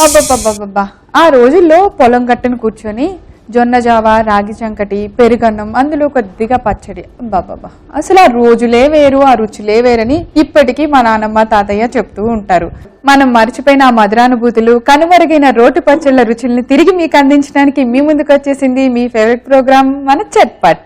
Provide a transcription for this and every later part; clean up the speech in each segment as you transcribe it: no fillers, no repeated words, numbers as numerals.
అబ్బబ్బబ్బబ్బబ్బా ఆ రోజుల్లో పొలం గట్టును కూర్చొని జొన్న జావ, రాగి చంకటి, పెరుగన్నం, అందులో కొద్దిగా పచ్చడి. బాబాబా అసలు ఆ రోజులే వేరు, ఆ రుచులే వేరని ఇప్పటికీ మా నాన్నమ్మ తాతయ్య చెప్తూ ఉంటారు. మనం మర్చిపోయిన ఆ మధురానుభూతులు, కనుమరుగైన రోటి పచ్చళ్ళ రుచుల్ని తిరిగి మీకు అందించడానికి మీ ముందుకు వచ్చేసింది మీ ఫేవరెట్ ప్రోగ్రామ్ మన చట్పట్.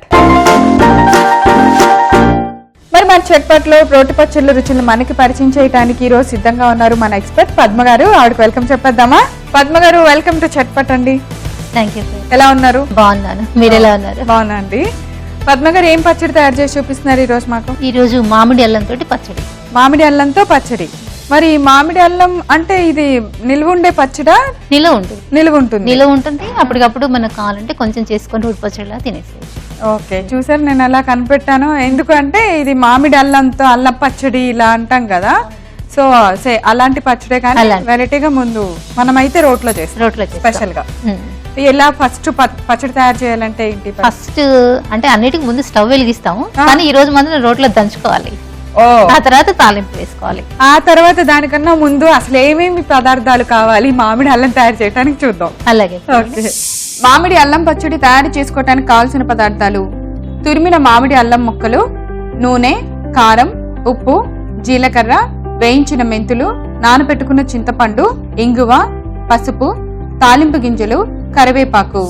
మరి మన చట్పట్ లో రోటి పచ్చళ్ళ రుచులను మనకి పరిచయం చేయడానికి ఈ రోజు సిద్ధంగా ఉన్నారు మన ఎక్స్పర్ట్ పద్మ గారు. ఆవిడకి వెల్కమ్ చెప్పేద్దామా? పద్మ గారు, వెల్కమ్ టు చట్పట్ అండి. Thank you. ఎలా ఉన్నారు? బాగున్నాను, మీరు ఎలా ఉన్నారు? బాగున్నా అండి. పద్మ గారు ఏం పచ్చడి తయారు చేసి చూపిస్తున్నారు ఈ రోజు మాకు? ఈ రోజు మామిడి అల్లంతో పచ్చడి. మామిడి అల్లంతో పచ్చడి. మరి మామిడి అల్లం అంటే ఇది నిల్వ ఉండే పచ్చడా? నిలవ ఉంటుంది. నిల్వ ఉంటుంది. అప్పటికప్పుడు మనకు కావాలంటే కొంచెం చేసుకొని రోటి పచ్చడిలా తినేసేయచ్చు. ఓకే, చూసారు నేను అలా కనిపెట్టాను. ఎందుకంటే ఇది మామిడి అల్లంతో అల్లం పచ్చడి ఇలా అంటాం కదా, సో అలాంటి పచ్చడే కానీ వెరైటీగా ముందు మనమైతే రోట్లో చేస్తాం స్పెషల్ గా. ఎలా ఫస్ట్ పచ్చడి తయారు చేయాలంటే ఏంటి? ఫస్ట్ అంటే అన్నిటికి ముందు స్టవ్ వెలిగిస్తాము, కానీ ఈ రోజు మాత్రం రోట్లో దంచుకోవాలి. ఆ తర్వాత తాలింపు వేసుకోవాలి. ఆ తర్వాత దానికన్నా ముందు అసలు ఏమేమి పదార్థాలు కావాలి మామిడి అల్లం తయారు చేయడానికి చూద్దాం. అలాగే. ఓకే, మామిడి అల్లం పచ్చడి తయారు చేసుకోవడానికి కావాల్సిన పదార్థాలు: తురిమిన మామిడి అల్లం ముక్కలు, నూనె, కారం, ఉప్పు, జీలకర్ర, వేయించిన మెంతులు, నానబెట్టుకున్న చింతపండు, ఇంగువ, పసుపు, తాలింపు గింజలు, కరివేపాకు.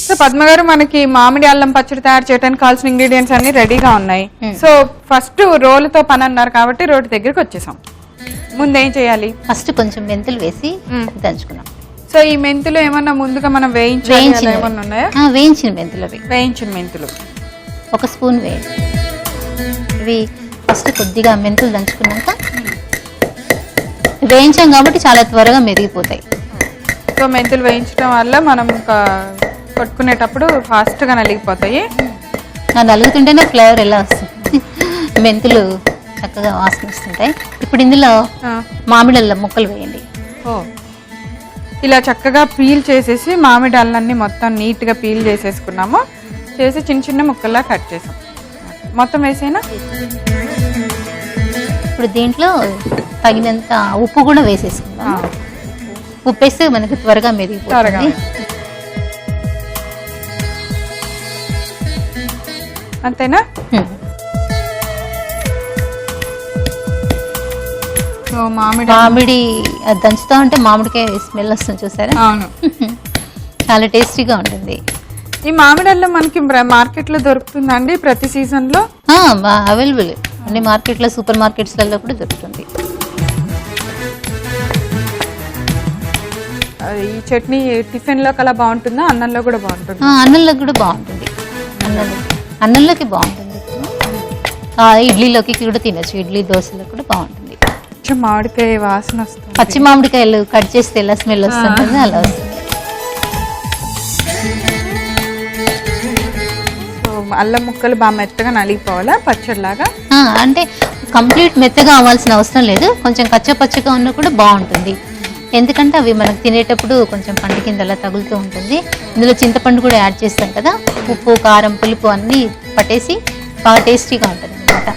సో పద్మ గారు, మనకి మామిడి అల్లం పచ్చడి తయారు చేయడానికి కావాల్సిన ఇంగ్రీడియంట్స్ అన్ని రెడీగా ఉన్నాయి. సో ఫస్ట్ రోలుతో పని అన్నారు కాబట్టి రోటి దగ్గరికి వచ్చేసాం. ముందు ఏం చేయాలి? ఫస్ట్ కొంచెం మెంతులు వేసి దంచుకున్నాం. సో ఈ మెంతులు ఏమన్నా ముందుగా మనం వేయించిన మెంతులు ఒక స్పూన్ వేయండి. ఇవి ఫస్ట్ కొద్దిగా మెంతులు దంచుకున్నాక వేయించాం కాబట్టి చాలా త్వరగా మెరిగిపోతాయి. సో మెంతులు వేయించడం వల్ల మనం కొట్టుకునేటప్పుడు ఫాస్ట్ గా నలిగిపోతాయి. నలుగుతుంటేనే ఫ్లేవర్ ఎలా వస్తుంది, మెంతులు చక్కగా వాసన వస్తుంటాయి. ఇప్పుడు ఇందులో మామిడి అల్లం ముక్కలు వేయండి. ఇలా చక్కగా పీల్ చేసేసి మామిడి అల్లాన్ని మొత్తం నీట్ గా పీల్ చేసేసుకున్నాము. చేసి చిన్న చిన్న ముక్కల్లా కట్ చేసాం. మొత్తం వేసేనా? ఇప్పుడు దీంట్లో తగినంత ఉప్పు కూడా వేసేసుకుందాం. ఉప్పు వేస్తే మనకి త్వరగా మెరిగిపోతుంది. అంతేనా? మామిడి దంచుతా ఉంటే మామిడికాయ స్మెల్ వస్తుంది, చూసారా? అవును, చాలా టేస్టీగా ఉంటుంది. ఈ మామిడి అల్లం మనకి మార్కెట్ లో దొరుకుతుందండి ప్రతి సీజన్ లో? అవైలబుల్ అన్ని మార్కెట్ లో, సూపర్ మార్కెట్స్ లలో కూడా దొరుకుతుంది. ఈ చట్నీ టిఫిన్ లో కలా బాగుంటుందా? అన్నంలో కూడా బాగుంటుంది? అన్నంలో కూడా బాగుంటుంది. అన్నంలోకి బాగుంటుంది. ఇడ్లీలోకి కూడా తినచ్చు. ఇడ్లీ, దోశలో కూడా బాగుంటుంది. మామిడికాయ వాసన వస్తుంది. పచ్చి మామిడికాయలు కట్ చేస్తే ఎలా స్మెల్ వస్తుంది అలా వస్తుంది. అల్లం ముక్కలు బాగా మెత్తగా నలిగిపోవాలా పచ్చడిలాగా? అంటే కంప్లీట్ మెత్తగా అవ్వాల్సిన అవసరం లేదు. కొంచెం కచ్చపచ్చగా ఉన్నా కూడా బాగుంటుంది. ఎందుకంటే అవి మనకు తినేటప్పుడు కొంచెం పండు కింద అలా తగులుతూ ఉంటుంది. ఇందులో చింతపండు కూడా యాడ్ చేస్తాం కదా, ఉప్పు, కారం, పులుపు అన్నీ పట్టేసి బాగా టేస్టీగా ఉంటుంది అన్నమాట.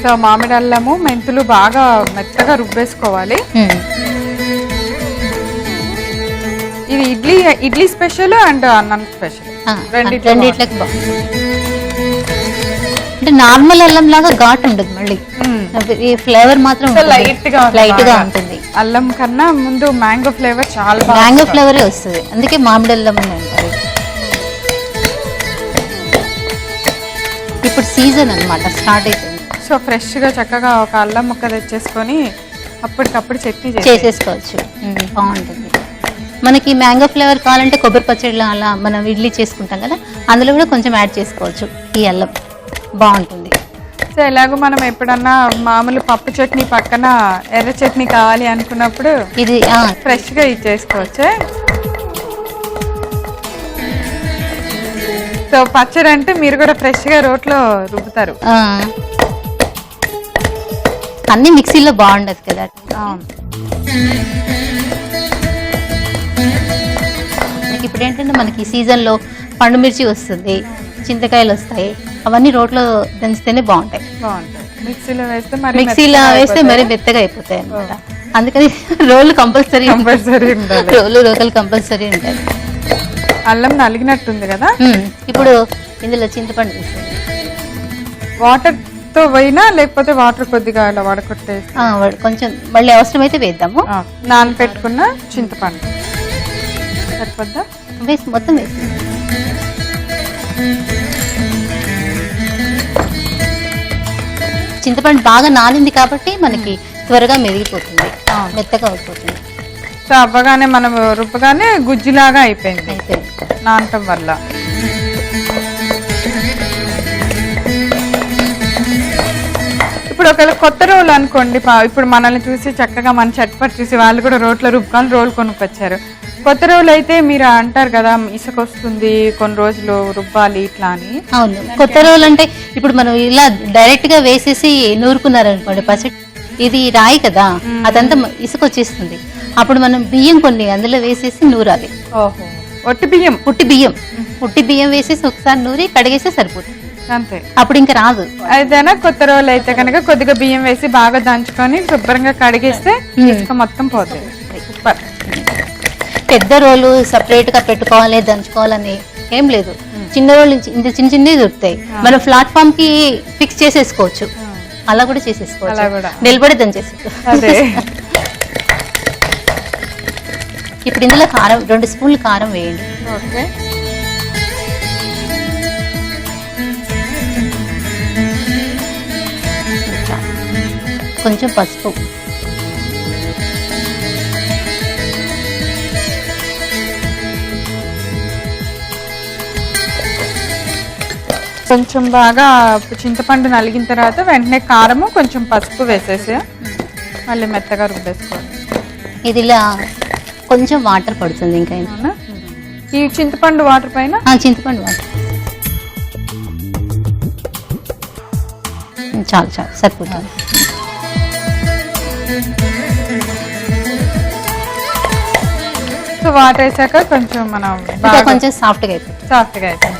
సో మామిడి అల్లము, మెంతులు బాగా మెత్తగా రుబ్బేసుకోవాలి. ఇది ఇడ్లీ స్పెషల్ అండ్ అన్నం స్పెషల్ రెండిట్లకి బాగుంటుంది. అంటే నార్మల్ అల్లం లాగా ఘాట్ ఉండదు, మళ్ళీ ఈ ఫ్లేవర్ మాత్రం లైట్ గా ఉంటుంది. అల్లం కన్నా ముందు మ్యాంగో ఫ్లేవర్, చాలా మ్యాంగో ఫ్లేవరే వస్తుంది, అందుకే మామిడి అల్లం అని అంటారు. ఇప్పుడు సీజన్ అన్నమాట, స్టార్ట్ అయిపోయింది. సో ఫ్రెష్ గా చక్కగా ఒక అల్లం ముక్క తెచ్చేసుకొని అప్పటికప్పుడు చట్నీ చేసేసుకోవచ్చు. బాగుంటుంది. మనకి మ్యాంగో ఫ్లేవర్ కావాలంటే కొబ్బరి పచ్చడిలో అలా మనం ఇడ్లీ చేసుకుంటాం కదా, అందులో కూడా కొంచెం యాడ్ చేసుకోవచ్చు ఈ అల్లం, బాగుంటుంది. సో ఎలాగో మనం ఎప్పుడన్నా మామూలు పప్పు చట్నీ పక్కన ఎర్ర చట్నీ కావాలి అనుకున్నప్పుడు ఇది ఫ్రెష్ గా ఇది చేసుకోవచ్చు. సో పచ్చడి అంటే మీరు కూడా ఫ్రెష్ గా రోట్లో రుబ్బుతారు. అన్ని మిక్సీలో బాగుండదు కదా. ఇప్పుడు ఏంటంటే మనకి సీజన్లో పండు మిర్చి వస్తుంది, చింతకాయలు వస్తాయి, అవన్నీ రోట్లో దంచితేనే బాగుంటాయి. మిక్సీలో వేస్తే మరి మిక్సీలో వేస్తే మరి మెత్తగా అయిపోతాయి అన్నమాట. అందుకని రోలు కంపల్సరీ ఉండాలి. రోకలు కంపల్సరీ ఉండాలి. అల్లం నలిగినట్టుంది కదా. ఇప్పుడు ఇందులో చింతపండు వేసేది. వాటర్ తో పోయినా లేకపోతే వాటర్ కొద్దిగా ఇలా వడకొట్టేసి కొంచెం మళ్ళీ అవసరమైతే వేద్దాము. నానబెట్టుకున్న చింతపండు సరిపోద్దా? వేసి మొత్తం వేసి చింతపండు బాగా నానింది కాబట్టి మనకి త్వరగా మెదిగిపోతుంది, మెత్తగా అయిపోతుంది. సో అవ్వగానే మనం రుబ్బగానే గుజ్జులాగా అయిపోయింది నానటం వల్ల. ఇప్పుడు ఒకవేళ కొత్త రోలు అనుకోండి, ఇప్పుడు మనల్ని చూసి చక్కగా మన చట్పట్ చూసి వాళ్ళు కూడా రోట్లో రుబ్బుకొని రోలు కొనుక్కొచ్చారు. కొత్త రోలు అయితే మీరు అంటారు కదా ఇసుక వస్తుంది కొన్ని రోజులు రుబ్బాలి ఇట్లా అని. అవును, కొత్త రోలు అంటే ఇప్పుడు మనం ఇలా డైరెక్ట్ గా వేసేసి నూరుకున్నారనుకోండి పచ్చడి, ఇది రాయి కదా అదంతా ఇసుక వచ్చేస్తుంది. అప్పుడు మనం బియ్యం కొన్ని అందులో వేసేసి నూరాలి. ఓహో, ఒట్టి బియ్యం? పుట్టి బియ్యం వేసేసి ఒకసారి నూరి కడిగేస్తే సరిపోతుంది అంతే. అప్పుడు ఇంకా రాదు. అయితేనా కొత్త రోలు అయితే కనుక కొద్దిగా బియ్యం వేసి బాగా దంచుకొని శుభ్రంగా కడిగేస్తే ఇసుక మొత్తం పోతుంది. సూపర్. పెద్ద రోలు సపరేట్ గా పెట్టుకోవాలి దంచుకోవాలని ఏం లేదు. చిన్న రోలు ఇంత చిన్న చిన్నవి దొరుకుతాయి, మనం ప్లాట్ఫామ్ కి ఫిక్స్ చేసేసుకోవచ్చు. అలా కూడా చేసేసుకోవచ్చు, నిలబడి దంచేసుకోవచ్చు. ఇప్పుడు ఇందులో కారం 2 స్పూన్లు కారం వేయండి. ఓకే. కొంచెం పసుపు, కొంచెం బాగా చింతపండు నలిగిన తర్వాత వెంటనే కారము కొంచెం పసుపు వేసేసి మళ్ళీ మెత్తగా రుబ్బేసుకోవాలి. ఇది ఇలా కొంచెం వాటర్ పడుతుంది ఇంకా ఈ చింతపండు వాటర్ పైన. చింతపండు వాటర్ చాలు సరిపోతుంది. సో వాటర్ వేసాక కొంచెం మనం కొంచెం సాఫ్ట్గా అయిపోతుంది.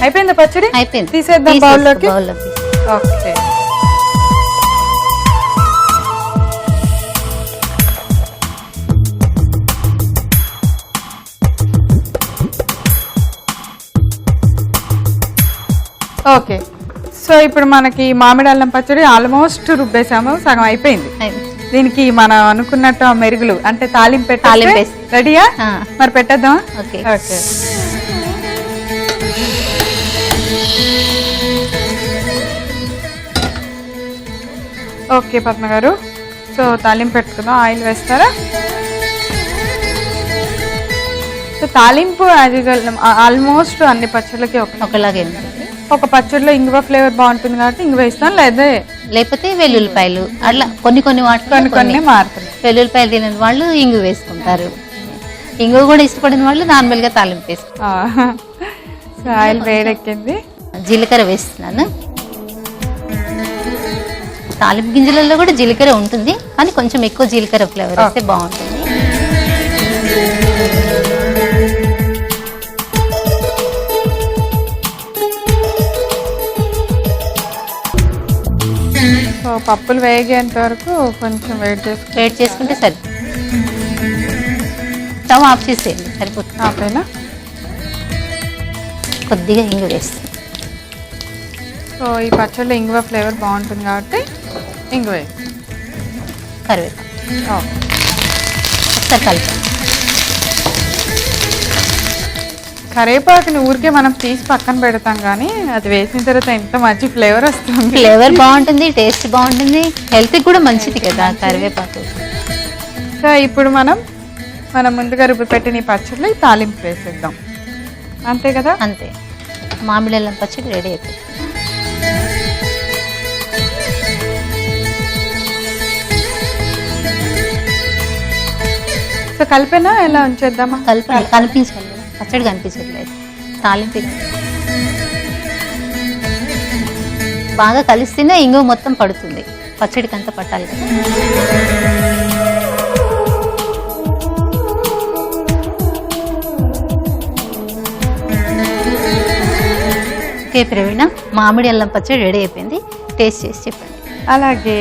అయిపోయిందా పచ్చడి? అయిపోయింది. తీసేద్దాం బౌల్లోకి. ఓకే. ఓకే, సో ఇప్పుడు మనకి మామిడి అల్లం పచ్చడి ఆల్మోస్ట్ రుబ్బేసాము, సగం అయిపోయింది. దీనికి మనం అనుకున్నట్టు మెరుగులు అంటే తాలింపు రెడీయా? మరి పెట్టేద్దామా? ఓకే. ఓకే పద్మ గారు, సో తాలింపు పెట్టుకుందాం. ఆయిల్ వేస్తారా? సో తాలింపు ఆల్మోస్ట్ అన్ని పచ్చళ్ళకి ఒకలాగే. ఒక పచ్చడిలో ఇంగువ ఫ్లేవర్ బాగుంటుంది కాబట్టి ఇంగువ వేస్తాను, లేకపోతే వెల్లుల్లిపాయలు అట్లా కొన్ని వాటిని మారుతుంది. వెల్లుల్లిపాయలు తినని వాళ్ళు ఇంగు వేసుకుంటారు, ఇంగువ కూడా ఇష్టపడిన వాళ్ళు నార్మల్ గా తాలింపు వేసుకుంటారు. సో ఆయిల్ వేడెక్కింది, జీలకర్ర వేస్తున్నాను. తాలింపు గింజలలో కూడా జీలకర్ర ఉంటుంది, కానీ కొంచెం ఎక్కువ జీలకర్ర ఫ్లేవర్ వేస్తే బాగుంటుంది. సో పప్పులు వేగేంత వరకు కొంచెం వెయిట్ చేసుకుంటే సరి. స్టవ్ ఆఫ్ చేసేయండి, సరిపోతుంది. ఆపేనా? కొద్దిగా ఇంగు వేస్తాం. సో ఈ పచ్చడిలో ఇంగువ ఫ్లేవర్ బాగుంటుంది కాబట్టి ఇంగువ కరివేపాకు ఒకసారి కలిపి. కరివేపాకుని ఊరికే మనం తీసి పక్కన పెడతాం, కానీ అది వేసిన తర్వాత ఎంత మంచి ఫ్లేవర్ వస్తుంది. ఫ్లేవర్ బాగుంటుంది, టేస్ట్ బాగుంటుంది, హెల్త్ కూడా మంచిది కదా కరివేపాకు. సో ఇప్పుడు మనం ముందుగా రుబ్బి పెట్టిన ఈ పచ్చడిలో ఈ తాలింపు వేసేద్దాం, అంతే కదా? అంతే. మామిడి అల్లం పచ్చడి రెడీ అయిపోయింది. సో కలిపేనా ఎలా ఉంచేద్దామా? కనిపించాలి, పచ్చడి కనిపించట్లేదు. తాలింపు బాగా కలిస్తేనే ఇంగువ మొత్తం పడుతుంది, పచ్చడికి అంతా పట్టాలి కదా. ఓకే ప్రవీణ, మామిడి అల్లం పచ్చడి రెడీ అయిపోయింది. టేస్ట్ చేసి చెప్పండి. అలాగే.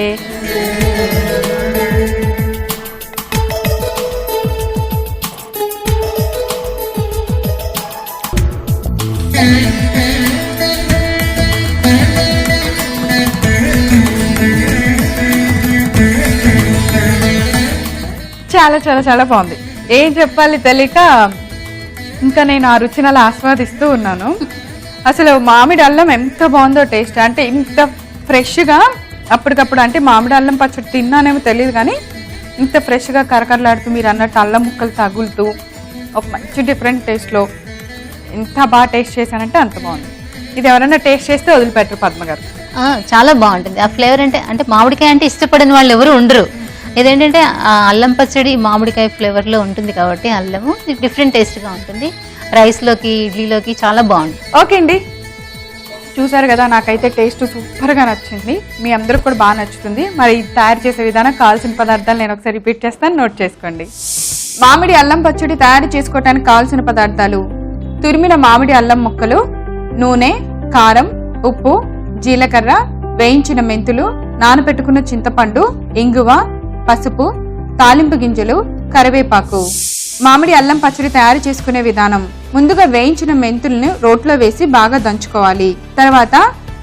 చాలా చాలా చాలా బాగుంది. ఏం చెప్పాలి తెలియక ఇంకా నేను ఆ రుచిని అలా ఆస్వాదిస్తూ ఉన్నాను. అసలు మామిడి అల్లం ఎంత బాగుందో టేస్ట్, అంటే ఇంత ఫ్రెష్గా అప్పటికప్పుడు, అంటే మామిడి అల్లం పచ్చడి తిన్నానేమో తెలియదు కానీ ఇంత ఫ్రెష్గా కరకరలాడుతూ మీరు అన్నట్టు అల్లం ముక్కలు తగులుతూ ఒక మంచి డిఫరెంట్ టేస్ట్లో ఎంత బాగా టేస్ట్ చేశానంటే అంత బాగుంది. ఇది ఎవరైనా టేస్ట్ చేస్తే వదిలిపెట్టరు పద్మ గారు. చాలా బాగుంటుంది ఆ ఫ్లేవర్. అంటే మామిడికాయ అంటే ఇష్టపడిన వాళ్ళు ఎవరు ఉండరు. ఇదేంటంటే అల్లం పచ్చడి మామిడికాయ ఫ్లేవర్లో ఉంటుంది కాబట్టి అల్లము డిఫరెంట్ టేస్ట్గా ఉంటుంది. రైస్లోకి, ఇడ్లీలోకి చాలా బాగుంటుంది. ఓకే అండి, చూసారు కదా, నాకైతే టేస్ట్ సూపర్గా నచ్చింది. మీ అందరికి కూడా బాగా నచ్చుతుంది. మరి తయారు చేసే విధానం, కావాల్సిన పదార్థాలు నేను ఒకసారి రిపీట్ చేస్తాను, నోట్ చేసుకోండి. మామిడి అల్లం పచ్చడి తయారు చేసుకోవడానికి కావాల్సిన పదార్థాలు: తురిమిన మామిడి అల్లం ముక్కలు, నూనె, కారం, ఉప్పు, జీలకర్ర, వేయించిన మెంతులు, నానబెట్టుకున్న చింతపండు, ఇంగువ, పసుపు, తాలింపు గింజలు, కరివేపాకు. మామిడి అల్లం పచ్చడి తయారు చేసుకునే విధానం: ముందుగా వేయించిన మెంతులను రోట్లో వేసి బాగా దంచుకోవాలి. తర్వాత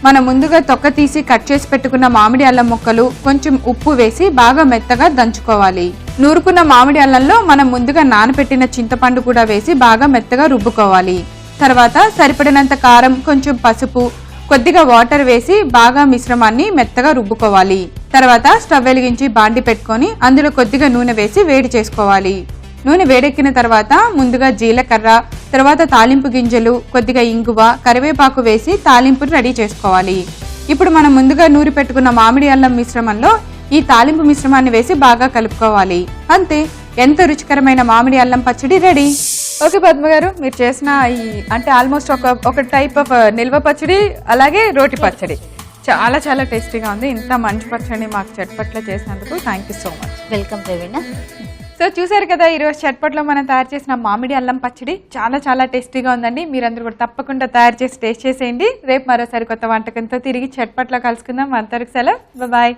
మనం ముందుగా తొక్క తీసి కట్ చేసి పెట్టుకున్న మామిడి అల్లం ముక్కలు, కొంచెం ఉప్పు వేసి బాగా మెత్తగా దంచుకోవాలి. నూరుకున్న మామిడి అల్లంలో మనం ముందుగా నానబెట్టిన చింతపండు కూడా వేసి బాగా మెత్తగా రుబ్బుకోవాలి. తర్వాత సరిపడినంత కారం, కొంచెం పసుపు, కొద్దిగా వాటర్ వేసి బాగా మిశ్రమాన్ని మెత్తగా రుబ్బుకోవాలి. తర్వాత స్టవ్ వెలిగించి బాండి పెట్టుకొని అందులో కొద్దిగా నూనె వేసి వేడి చేసుకోవాలి. నూనె వేడెక్కిన తర్వాత ముందుగా జీలకర్ర, తర్వాత తాలింపు గింజలు, కొద్దిగా ఇంగువ, కరివేపాకు వేసి తాలింపును రెడీ చేసుకోవాలి. ఇప్పుడు మనం ముందుగా నూరి పెట్టుకున్న మామిడి అల్లం మిశ్రమంలో ఈ తాలింపు మిశ్రమాన్ని వేసి బాగా కలుపుకోవాలి. అంతే, ఎంతో రుచికరమైన మామిడి అల్లం పచ్చడి రెడీ. ఓకే పద్మ గారు, మీరు చేసిన ఈ అంటే ఆల్మోస్ట్ ఒక టైప్ ఆఫ్ నిల్వ పచ్చడి, అలాగే రోటి పచ్చడి చాలా చాలా టేస్టీగా ఉంది. ఇంత మంచి పచ్చడి మాకు చట్పట్లో చేసినందుకు thank you so much. Welcome Praveena. So చూసారు కదా, ఈరోజు చట్పట్లో మనం తయారు చేసిన మామిడి అల్లం పచ్చడి చాలా చాలా టేస్టీగా ఉందండి. మీరందరూ కూడా తప్పకుండా తయారు చేసి టేస్ట్ చేసేయండి. రేపు మరోసారి కొత్త వంటకంతో తిరిగి చట్పట్లో కలుసుకుందాం. అంతవరకు సెలవు, బాయ్.